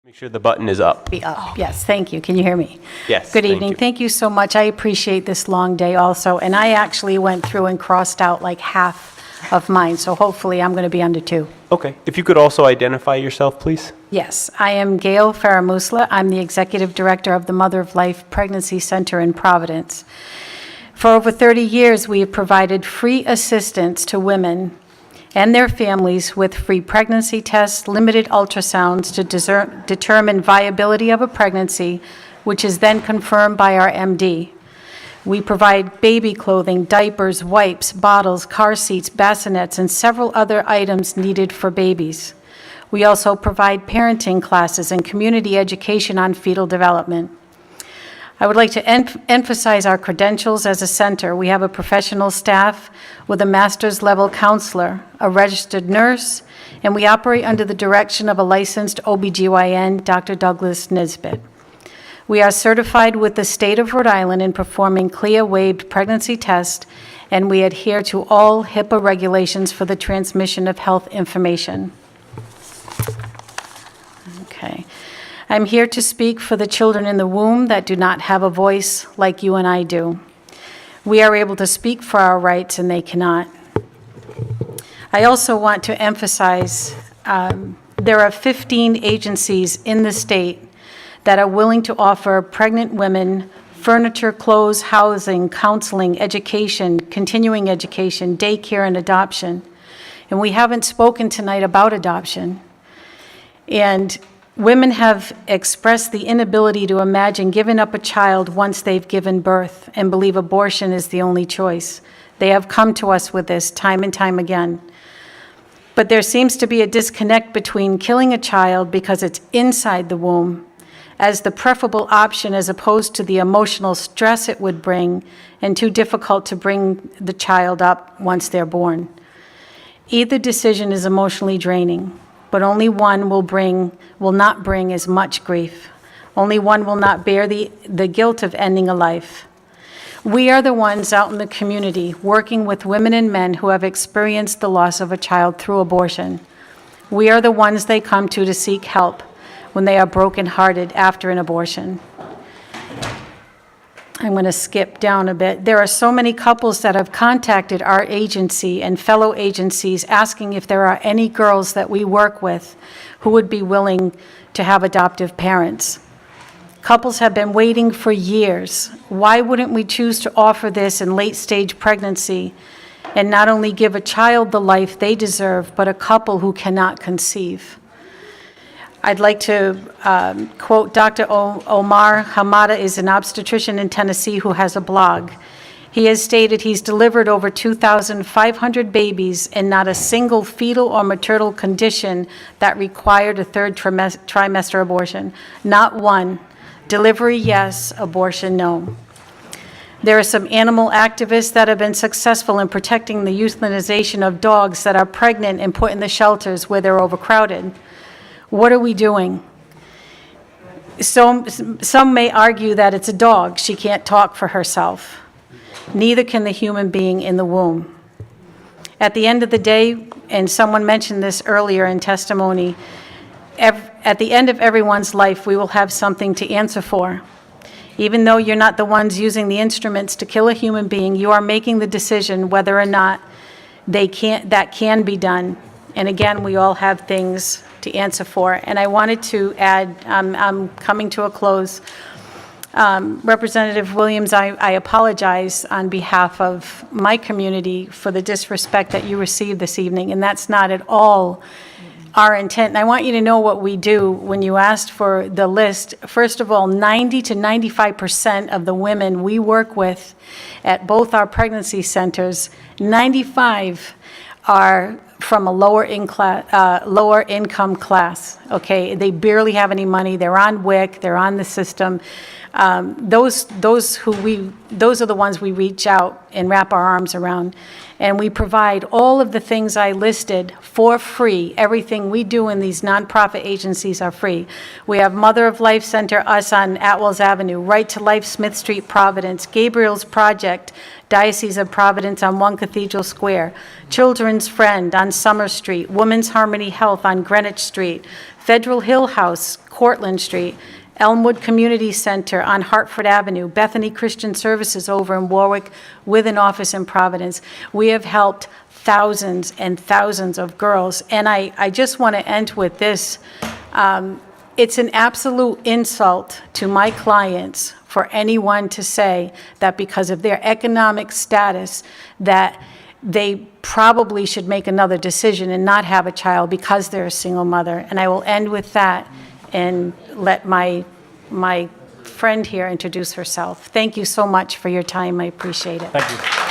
Make sure the button is up. Be up. Yes, thank you. Can you hear me? Yes. Good thank evening. you. Thank you so much. I appreciate this long day also, and I actually went through and crossed out like half of mine, so hopefully I'm going to be under 2. Okay. If you could also identify yourself, please. Yes, I am Gail Faramusla. I'm the Executive Director of the Mother of Life Pregnancy Center in Providence. For over 30 years, we have provided free assistance to women and their families with free pregnancy tests, limited ultrasounds to determine viability of a pregnancy, which is then confirmed by our MD. We provide baby clothing, diapers, wipes, bottles, car seats, bassinets, and several other items needed for babies. We also provide parenting classes and community education on fetal development. I would like to emphasize our credentials as a center. We have a professional staff with a master's level counselor, a registered nurse, and we operate under the direction of a licensed OBGYN, Dr. Douglas Nisbet. We are certified with the state of Rhode Island in performing CLIA-waived pregnancy tests, and we adhere to all HIPAA regulations for the transmission of health information. Okay. I'm here to speak for the children in the womb that do not have a voice like you and I do. We are able to speak for our rights and they cannot. I also want to emphasize there are 15 agencies in the state that are willing to offer pregnant women furniture, clothes, housing, counseling, education, continuing education, daycare, and adoption. And we haven't spoken tonight about adoption. And women have expressed the inability to imagine giving up a child once they've given birth and believe abortion is the only choice. They have come to us with this time and time again. But there seems to be a disconnect between killing a child because it's inside the womb as the preferable option as opposed to the emotional stress it would bring and too difficult to bring the child up once they're born. Either decision is emotionally draining, but only one will not bring as much grief. Only one will not bear the guilt of ending a life. We are the ones out in the community working with women and men who have experienced the loss of a child through abortion. We are the ones they come to seek help when they are brokenhearted after an abortion. I'm going to skip down a bit. There are so many couples that have contacted our agency and fellow agencies asking if there are any girls that we work with who would be willing to have adoptive parents. Couples have been waiting for years. Why wouldn't we choose to offer this in late-stage pregnancy and not only give a child the life they deserve, but a couple who cannot conceive? I'd like to quote Dr. Omar Hamada is an obstetrician in Tennessee who has a blog. He has stated he's delivered over 2,500 babies and not a single fetal or maternal condition that required a third trimester abortion. Not one. Delivery, yes. Abortion, no. There are some animal activists that have been successful in protecting the euthanization of dogs that are pregnant and put in the shelters where they're overcrowded. What are we doing? Some may argue that it's a dog. She can't talk for herself. Neither can the human being in the womb. At the end of the day, and someone mentioned this earlier in testimony, at the end of everyone's life, we will have something to answer for. Even though you're not the ones using the instruments to kill a human being, you are making the decision whether or not that can be done. And again, we all have things to answer for. And I wanted to add, I'm coming to a close. Representative Williams, I apologize on behalf of my community for the disrespect that you received this evening, and that's not at all our intent. And I want you to know what we do when you asked for the list. First of all, 90 to 95% of the women we work with at both our pregnancy centers, 95 are from a lower income class, okay? They barely have any money. They're on WIC, they're on the system. Those are the ones we reach out and wrap our arms around. And we provide all of the things I listed for free. Everything we do in these nonprofit agencies are free. We have Mother of Life Center, us on Atwells Avenue, Right to Life, Smith Street, Providence, Gabriel's Project, Diocese of Providence on One Cathedral Square, Children's Friend on Summer Street, Women's Harmony Health on Greenwich Street, Federal Hill House, Cortlandt Street, Elmwood Community Center on Hartford Avenue, Bethany Christian Services over in Warwick with an office in Providence. We have helped thousands and thousands of girls. And I just want to end with this. It's an absolute insult to my clients for anyone to say that because of their economic status, that they probably should make another decision and not have a child because they're a single mother. And I will end with that and let my friend here introduce herself. Thank you so much for your time. I appreciate it. Thank you.